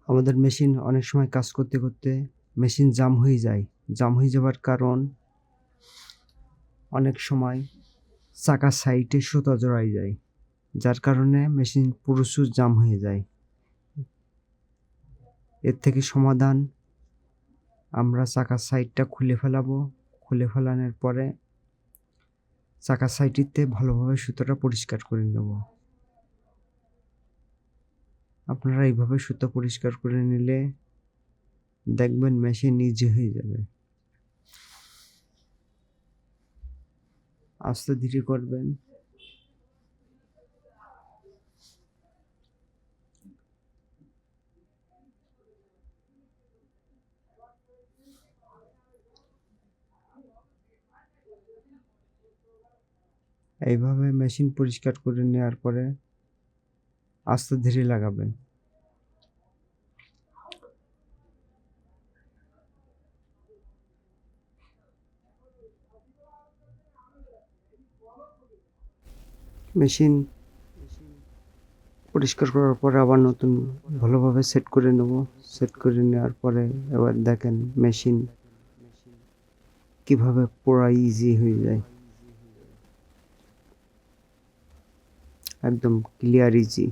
আমাদের মেশিন অনেক সময় কাজ করতে, করতে মেশিন জাম হয়ে যায়। জাম হয়ে যাওয়ার কারণ অনেক সময় চাকার সাইডে সুতা জড়ায় যায়। যার কারণে মেশিন প্রচুর জাম হয়ে যায়। এর থেকে সমাধান আমরা চাকার সাইডটা খুলে ফেলাবো। খুলে ফেলানোর পরে চাকার সাইডটিতে ভালোভাবে সুতোটা পরিষ্কার করে নেব। আপনারা এইভাবে সুতো পরিষ্কার করে নিলে দেখবেন মেশিন ইজি হয়ে যাবে। আস্তে ধীরে করবেন। এইভাবে মেশিন পরিষ্কার করে নেওয়ার পরে আস্তে ধীরে লাগাবেন। মেশিন পরিষ্কার করার পরে আবার নতুন ভালোভাবে সেট করে নেব। সেট করে নেওয়ার পরে এবার দেখেন মেশিন কিভাবে পুরা ইজি হয়ে যায়, একদম ক্লিয়ার ইজি।